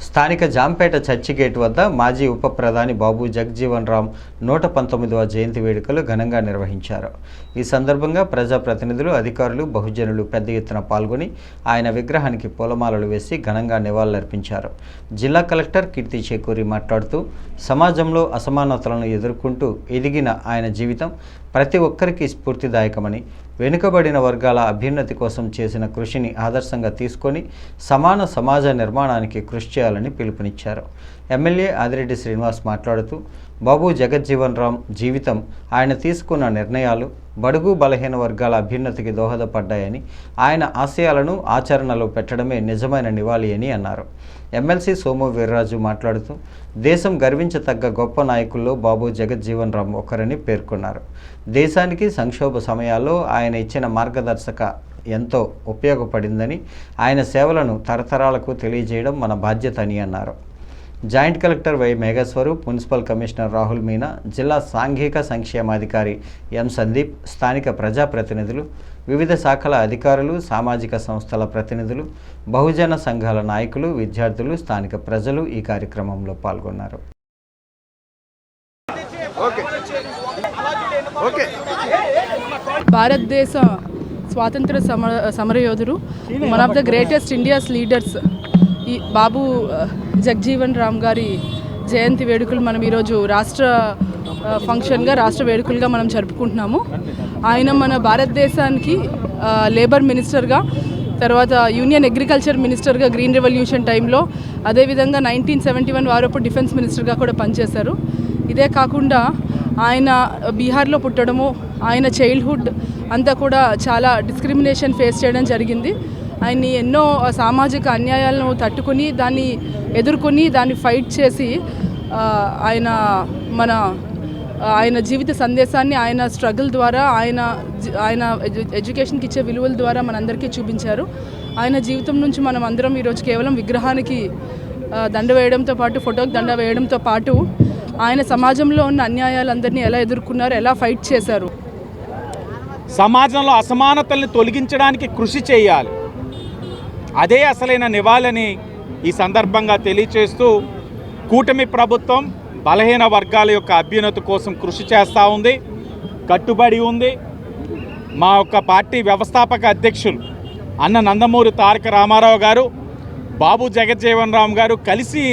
స్థానిక Jampeta church gate వద్ద మాజీ ఉప ప్రధాని బాబు జగజ్జీవన్ రామ్ 119వ జయంతి వేడుకలు ఘనంగా నిర్వహించారు. ఈ సందర్భంగా ప్రజాప్రతినిధులు, అధికారులు, బహుజనులు పెద్ద ఎత్తున పాల్గొని ఆయన విగ్రహానికి పూలమాలలు వేసి ఘనంగా నివాళులర్పించారు. జిల్లా కలెక్టర్ కీర్తి చేకూరి మాట్లాడుతూ, సమాజంలో అసమానతలను ఎదుర్కొంటూ ఎదిగిన ఆయన జీవితం ప్రతి ఒక్కరికి స్ఫూర్తిదాయకమని, వెనుకబడిన వర్గాల అభ్యున్నతి కోసం చేసిన కృషిని ఆదర్శంగా తీసుకొని సమాన సమాజ నిర్మాణానికి కృషి చేయాలని పిలుపునిచ్చారు. ఎమ్మెల్యే ఆదిరెడ్డి శ్రీనివాస్ మాట్లాడుతూ, బాబు జగజ్జీవన్ రామ్ జీవితం, ఆయన తీసుకున్న నిర్ణయాలు బడుగు బలహీన వర్గాల అభ్యున్నతికి దోహదపడ్డాయని, ఆయన ఆశయాలను ఆచరణలో పెట్టడమే నిజమైన నివాళి అని అన్నారు. ఎమ్మెల్సీ సోము వీర్రాజు మాట్లాడుతూ, దేశం గర్వించతగ్గ గొప్ప నాయకుల్లో బాబు జగజ్జీవన్ రామ్ ఒకరని పేర్కొన్నారు. దేశానికి సంక్షోభ సమయాల్లో ఆయన ఇచ్చిన మార్గదర్శక ఎంతో ఉపయోగపడిందని, ఆయన సేవలను తరతరాలకు తెలియజేయడం మన బాధ్యత అని అన్నారు. జాయింట్ కలెక్టర్ వై మేఘేశ్వరు, మున్సిపల్ కమిషనర్ రాహుల్ మీనా, జిల్లా సాంఘిక సంక్షేమాధికారి ఎం సందీప్, స్థానిక ప్రజాప్రతినిధులు, వివిధ శాఖల అధికారులు, సామాజిక సంస్థల ప్రతినిధులు, బహుజన సంఘాల నాయకులు, విద్యార్థులు, స్థానిక ప్రజలు ఈ కార్యక్రమంలో పాల్గొన్నారు. భారతదేశ స్వాతంత్ర సమరయోధుడు, one of the greatest India's leaders ఈ బాబు జగజ్జీవన్ రామ్ గారి జయంతి వేడుకలు మనం ఈరోజు రాష్ట్ర వేడుకలుగా మనం జరుపుకుంటున్నాము. ఆయన మన భారతదేశానికి లేబర్ మినిస్టర్గా, తర్వాత యూనియన్ అగ్రికల్చర్ మినిస్టర్గా గ్రీన్ రెవల్యూషన్ టైంలో, అదేవిధంగా 1971 వారప్పుడు డిఫెన్స్ మినిస్టర్గా కూడా పనిచేశారు. ఇదే కాకుండా ఆయన బీహార్లో పుట్టడము, ఆయన చైల్డ్హుడ్ అంతా కూడా చాలా డిస్క్రిమినేషన్ ఫేస్ చేయడం జరిగింది. ఆయన్ని ఎన్నో సామాజిక అన్యాయాలను తట్టుకొని, దాన్ని ఎదుర్కొని, దాన్ని ఫైట్ చేసి ఆయన జీవిత సందేశాన్ని ఆయన స్ట్రగుల్ ద్వారా, ఆయన ఎడ్యుకేషన్కి ఇచ్చే విలువల ద్వారా మనందరికీ చూపించారు. ఆయన జీవితం నుంచి మనం అందరం ఈరోజు కేవలం విగ్రహానికి దండ వేయడంతో పాటు, ఫోటోకి దండ వేయడంతో పాటు, ఆయన సమాజంలో ఉన్న అన్యాయాలందరినీ ఎలా ఎదుర్కొన్నారు, ఎలా ఫైట్ చేశారు. సమాజంలో అసమానతల్ని తొలగించడానికి కృషి చేయాలి, అదే అసలైన నివాళని ఈ సందర్భంగా తెలియచేస్తూ, కూటమి ప్రభుత్వం బలహీన వర్గాల యొక్క అభ్యున్నతి కోసం కృషి చేస్తూ ఉంది, కట్టుబడి ఉంది. మా యొక్క పార్టీ వ్యవస్థాపక అధ్యక్షులు అన్న నందమూరి తారక రామారావు గారు, బాబు జగజ్జీవన్ రామ్ గారు కలిసి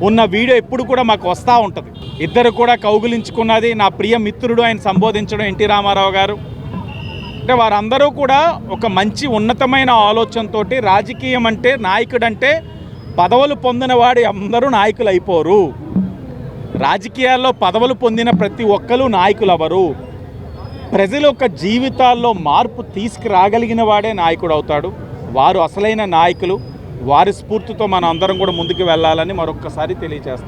ఉన్న వీడియో ఎప్పుడు కూడా మాకు వస్తూ ఉంటుంది. ఇద్దరు కూడా కౌగులించుకున్నది, నా ప్రియ మిత్రుడు ఆయన సంబోధించడం ఎన్టీ రామారావు గారు. అంటే వారందరూ కూడా ఒక మంచి ఉన్నతమైన ఆలోచనతో, రాజకీయం అంటే, నాయకుడంటే పదవులు పొందిన వాడు అందరూ నాయకులు అయిపోరు, రాజకీయాల్లో పదవులు పొందిన ప్రతి ఒక్కరు నాయకులు అవ్వరు, ప్రజల యొక్క జీవితాల్లో మార్పు తీసుకురాగలిగిన వాడే నాయకుడు అవుతాడు. వారు అసలైన నాయకులు. వారి స్ఫూర్తితో మనం అందరం కూడా ముందుకు వెళ్ళాలని మరొక్కసారి తెలియజేస్తాం.